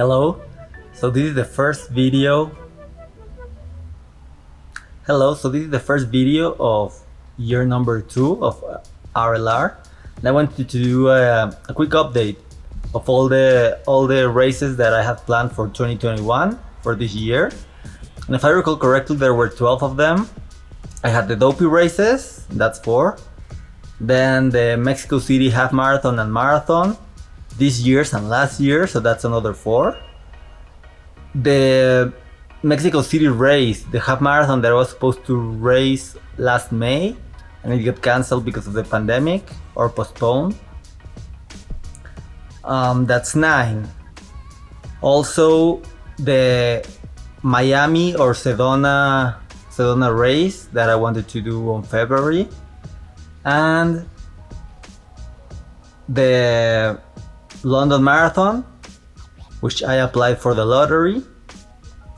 Hello, so this is the first video. Of year number 2 of RLR, and I wanted to do a quick update of all the races that I have planned for 2021 for this year. And if I recall correctly, there were 12 of them. I had the Dopey races, that's 4. Then the Mexico City half marathon and marathon, this year's and last year, so that's another 4. The Mexico City race, the half marathon that I was supposed to race last May, and it got cancelled because of the pandemic or postponed. That's 9. Also, the Miami or Sedona race that I wanted to do on February, and the London Marathon, which I applied for the lottery.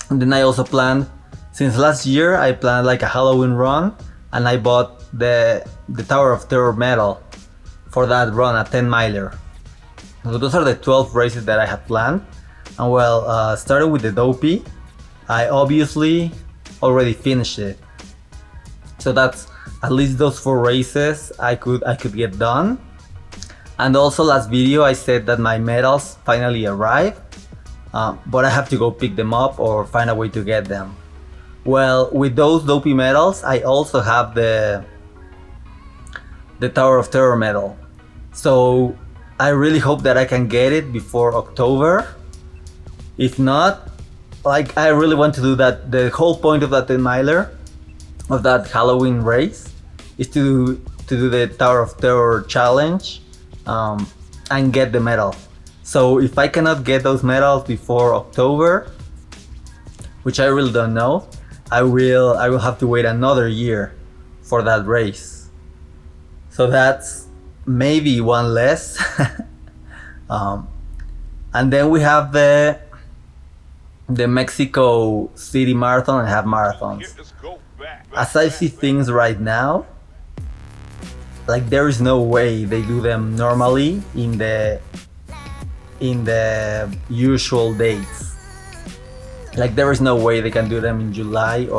And then I also planned, since last year, I planned like a Halloween run, and I bought the Tower of Terror medal for that run, a 10 miler. So those are the 12 races that I had planned. And well, starting with the Dopey, I obviously already finished it. So that's at least those 4 races I could get done. And also last video I said that my medals finally arrived, but I have to go pick them up or find a way to get them. Well, with those Dopey medals, I also have the Tower of Terror medal. So I really hope that I can get it before October. If not, like, I really want to do that. The whole point of that 10 miler, of that Halloween race, is to do the Tower of Terror challenge and get the medal. So if I cannot get those medals before October, which I really don't know, I will have to wait another year for that race. So that's maybe one less. And then we have the Mexico City Marathon and half marathons. As I see things right now, like, there is no way they do them normally in the usual dates. Like, there is no way they can do them in July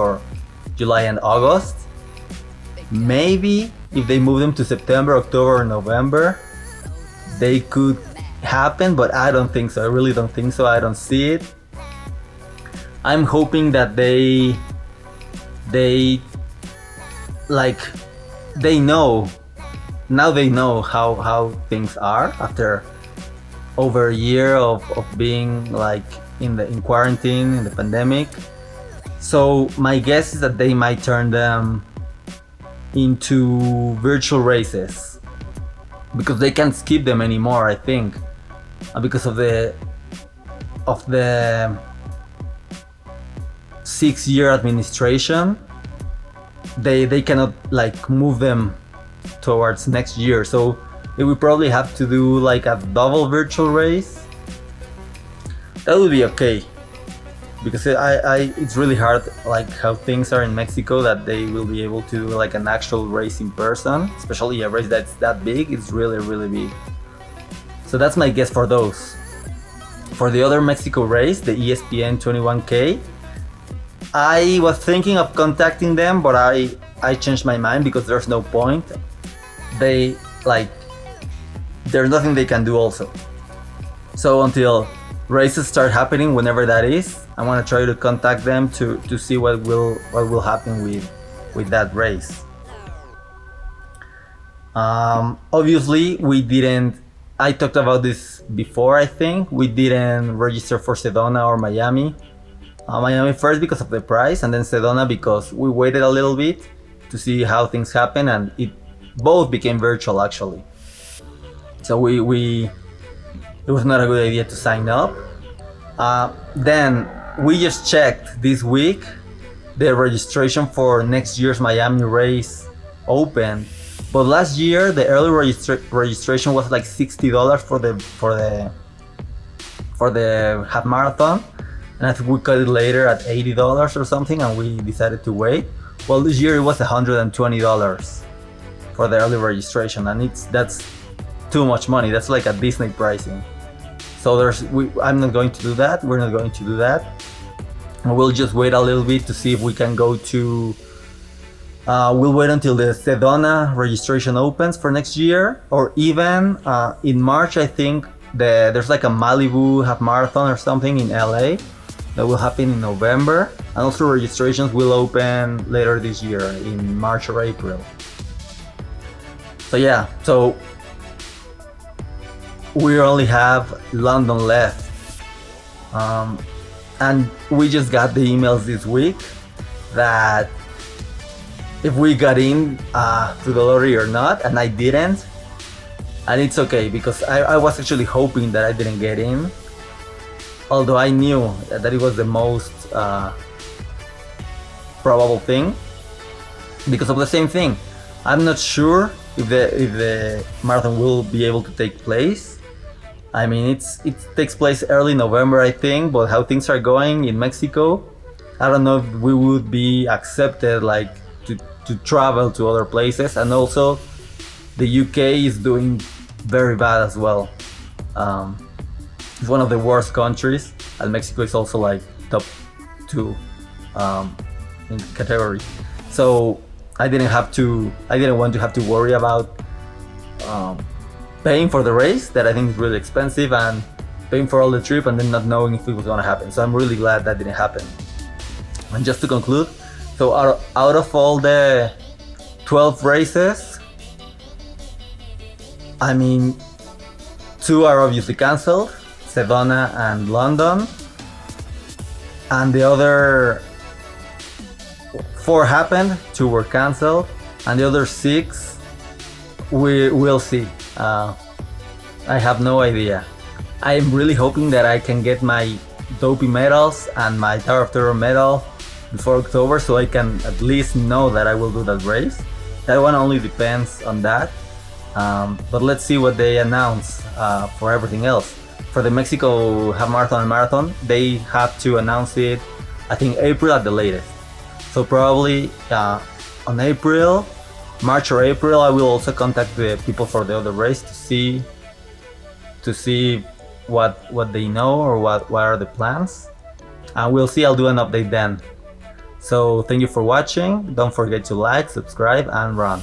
and August. Maybe if they move them to September, October, or November, they could happen, but I don't think so. I really don't think so. I don't see it. I'm hoping that they know. Now they know how things are after over a year of being like in quarantine, in the pandemic. So my guess is that they might turn them into virtual races, because they can't skip them anymore, I think, because of the 6-year administration. They cannot like move them towards next year, so they will probably have to do like a double virtual race. That would be okay, because it's really hard, like how things are in Mexico, that they will be able to do like an actual race in person, especially a race that's that big. It's really, really big. So that's my guess for those. For the other Mexico race, the ESPN 21K, I was thinking of contacting them, but I changed my mind because there's no point. There's nothing they can do also. So until races start happening, whenever that is, I want to try to contact them to see what will happen with that race. Obviously, I talked about this before, I think. We didn't register for Sedona or Miami. Miami first because of the price, and then Sedona because we waited a little bit to see how things happen, and it both became virtual actually. So it was not a good idea to sign up. Then we just checked this week, the registration for next year's Miami race opened, but last year the early registration was like $60 for the half marathon, and I think we cut it later at $80 or something, and we decided to wait. Well, this year it was $120 for the early registration, and that's too much money. That's like a Disney pricing. So I'm not going to do that. We're not going to do that. We'll just wait a little bit to see if we can go to. We'll wait until the Sedona registration opens for next year, or even in March. I think there's like a Malibu half marathon or something in LA that will happen in November, and also registrations will open later this year in March or April. So yeah, so we only have London left, and we just got the emails this week that if we got in to the lottery or not, and I didn't, and it's okay because I was actually hoping that I didn't get in, although I knew that it was the most probable thing because of the same thing. I'm not sure if the marathon will be able to take place. I mean, it takes place early November, I think, but how things are going in Mexico, I don't know if we would be accepted like to travel to other places. And also the UK is doing very bad as well. It's one of the worst countries, and Mexico is also like top 2 in category. So I didn't want to have to worry about paying for the race that I think is really expensive, and paying for all the trip and then not knowing if it was gonna happen. So I'm really glad that didn't happen. And just to conclude, so out of all the 12 races, I mean, 2 are obviously cancelled, Sedona and London, and the other 4 happened, 2 were cancelled, and the other 6 we will see. I have no idea. I am really hoping that I can get my dopey medals and my Tower of Terror medal before October, so I can at least know that I will do that race. That one only depends on that. But let's see what they announce for everything else. For the Mexico half marathon and marathon, they have to announce it, I think, April at the latest. So probably on March or April, I will also contact the people for the other race to see what they know or what are the plans. And we'll see. I'll do an update then. So thank you for watching. Don't forget to like, subscribe, and run.